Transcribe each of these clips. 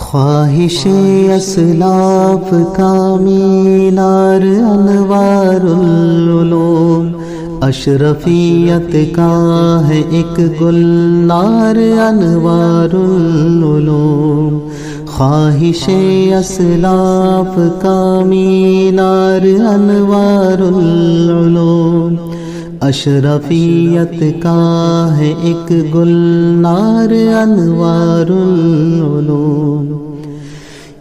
خواہش اسلاف کا مینار انوار العلوم، اشرفیت کا ہے ایک گلنار انوار العلوم۔ خواہش اسلاف کا مینار انوار العلوم، اشرفیت کا ہے ایک گلنار انوار العلوم۔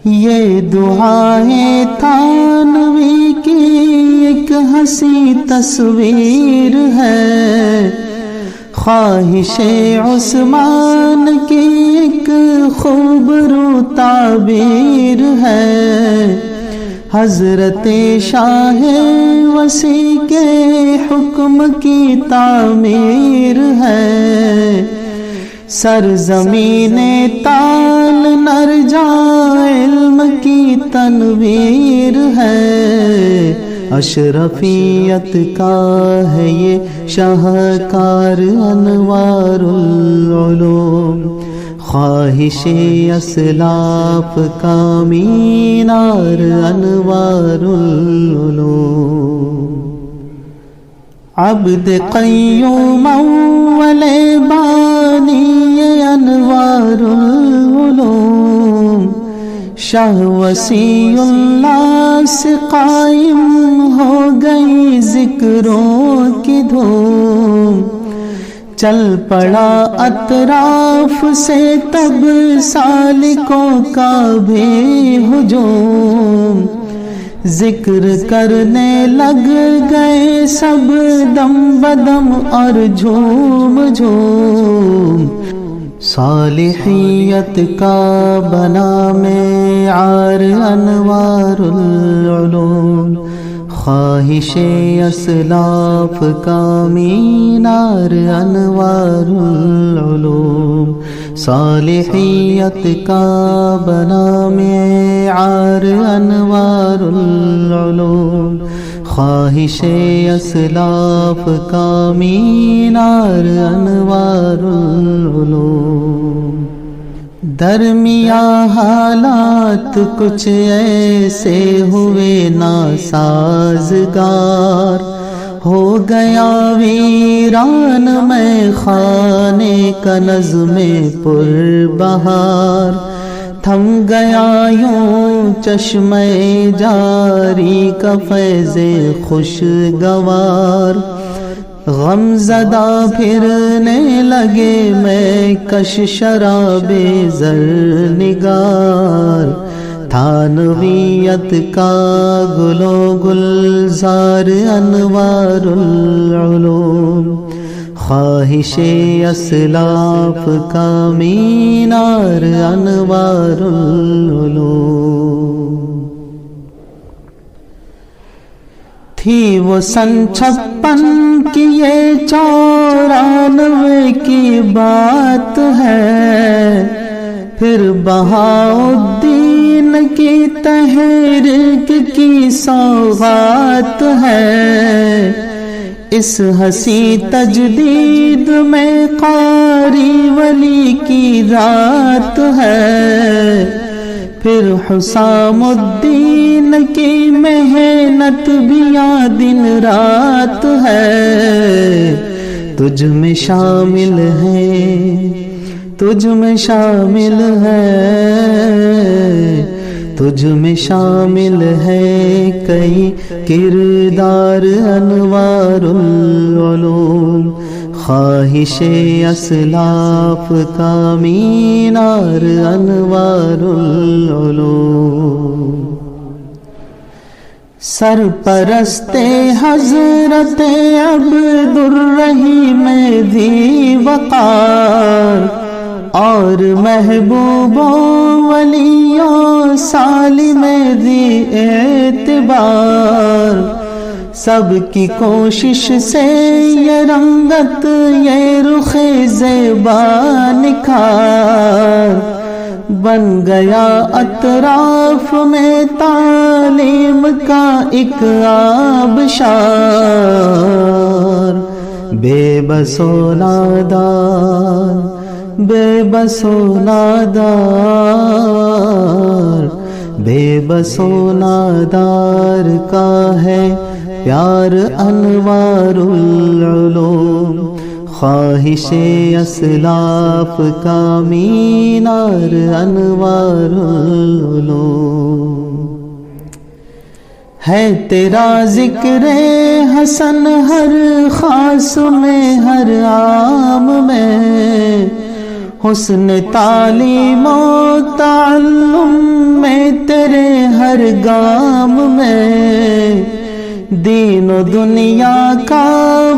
یہ دعائیں تھانوی کی ایک ہنسی تصویر ہے، خواہش عثمان کی ایک خوبرو تعبیر ہے، حضرت شاہ وسیع کے حکم کی تعمیر ہے، سرزمین تال نرجا علم کی تنویر ہے، اشرفیت کا ہے یہ شاہکار انوار العلوم۔ خواہش اسلاف کا مینار انوار العلوم۔ عبد قیوم اول بانی انوار العلوم، شاہ وسیع اللہ سے قائم ہو گئی ذکروں کی دھوم، چل پڑا اطراف سے تب سالکوں کا بھی ہجوم، ذکر کرنے لگ گئے سب دم بدم اور جھوم جھوم، صالحیت کا بنا معیار انوار العلوم۔ خواہش اسلاف کا مینار انوار العلوم، صالحیت کا بنا معیار انوار العلوم۔ خواہش اسلاف کا مینار انوار العلوم۔ درمیاں حالات کچھ ایسے ہوئے ناسازگار، ہو گیا ویران میں خانے کا نظم پر بہار، تھم گیا یوں چشمہ جاری کا فیض خوشگوار، غم زدہ پھرنے لگے میں کش شراب زر نگار، تھانویت کا گلو گلزار انوار العلوم۔ خواہش اسلاف کا مینار انوار العلوم۔ تھی وہ سن 56 کی یہ 94 کی بات ہے، پھر بہاؤالدین کی تحریک کی سوغات ہے، اس ہنسی تجدید میں قاری ولی کی رات ہے، پھر حسام الدین کی محنت بھی دن رات ہے، تجھ میں شامل ہے، تجھ میں شامل ہے، تجھ میں شامل ہے کئی کردار انوار العلوم۔ خواہش اسلاف کا مینار انوار العلوم۔ سرپرست حضرت عبد الرحیم ذی وقار، اور محبوب ولیوں سالم ذی اعتبار، سب کی کوشش سے یہ رنگت یہ رخ زیبا نکھار، بن گیا اطراف میں تعلیم کا ایک آبشار، بے بس و نادار، بے بس و نادار، بے بس و نادار کا ہے پیار انوار العلوم، خواہش اسلاف کا مینار انوار العلوم۔ ہے تیرا ذکر حسن ہر خاص میں ہر عام میں، حسن تعلیم و تعلم میں تیرے ہر گام میں، دین و دنیا کا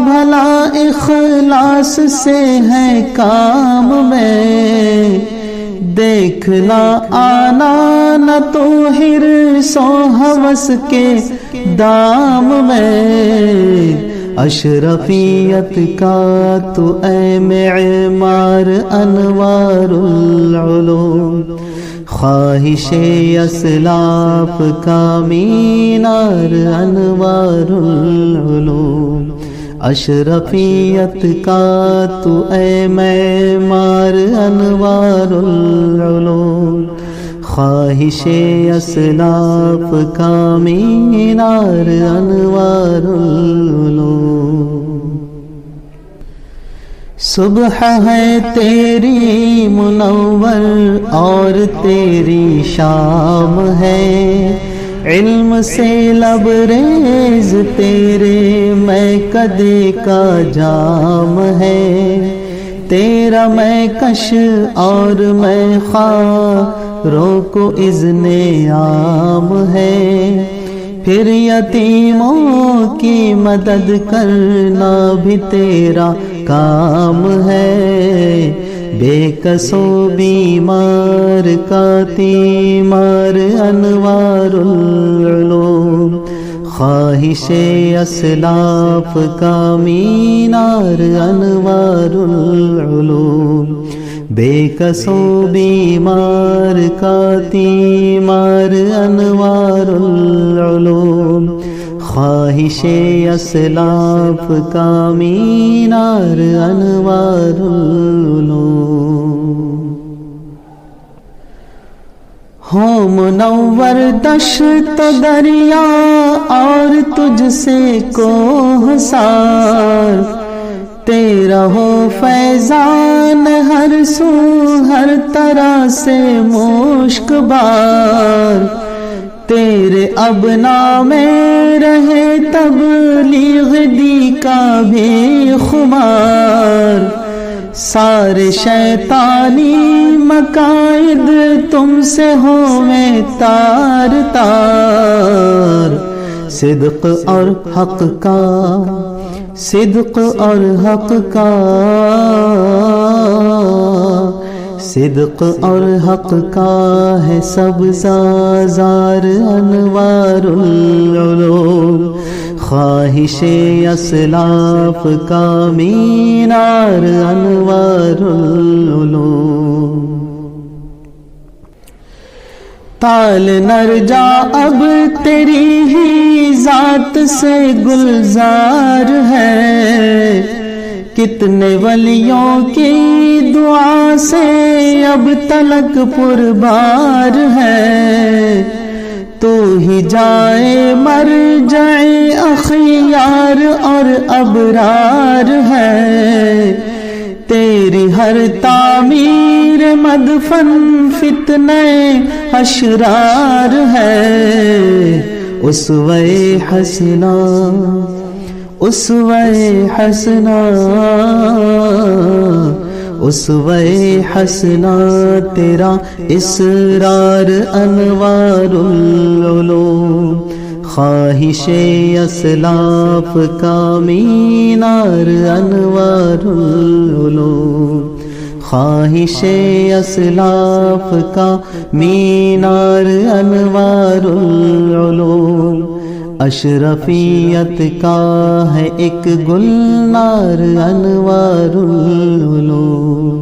بھلا اخلاص سے ہے کام میں، دیکھنا آنا نہ تو حرص و ہوس کے دام میں، اشرفیت کا تو اے معمار انوار العلوم، خواہش اسلاف کا مینار انوار العلوم، اشرفیت کا تو اے معمار انوار العلوم، خواہش اسلاف کا مینار انوار العلوم۔ صبح ہے تیری منور اور تیری شام ہے، علم سے لبریز تیرے میں کدے کا جام ہے، تیرا میں کش اور میں خاروں کو اذن عام ہے، پھر یتیموں کی مدد کرنا بھی تیرا کام ہے، بے کس و بیمار کا تیمار انوار العلوم، خواہش اسلاف کا مینار انوار العلوم، بے کس و بیمار کا تیمار انوار العلوم، خواہش اسلاف کا مینار انوار العلوم۔ ہو منور دشت دریا اور تجھ سے کوہسار، تیرا ہو فیضان ہر سو ہر طرح سے مشک بار، تیرے ابنا میں رہے تبلیغ دی کا بھی خمار، سارے شیطانی مقاصد تم سے ہوئے تار تار، صدق اور حق کا صدق اور حق کا صدق اور حق کا ہے سبزار انوار العلوم، خواہش اسلاف کا مینار انوار العلوم۔ تال نرجا اب تیری ہی ذات سے گلزار ہے، کتنے ولیوں کی دعا سے اب تلک پربار ہے، تو ہی جائے مر جائے اخیار اور ابرار ہے، تیری ہر تعمیر مدفن فتنے اشرار ہے، اسوہ حسنہ اسوہ حسنہ اسوہ حسنہ تیرا اسرار انوار العلوم، خواہش اسلاف کا مینار انوار العلوم، خواہش اسلاف کا مینار انوار العلوم، اشرفیت کا ہے ایک گلنار انوار العلوم،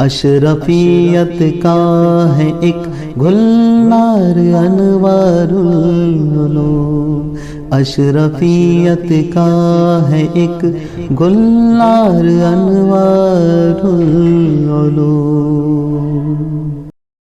اشرفیت کا ہے ایک گلنار انوار العلوم، اشرفیت کا ہے ایک گلنار انوار العلوم۔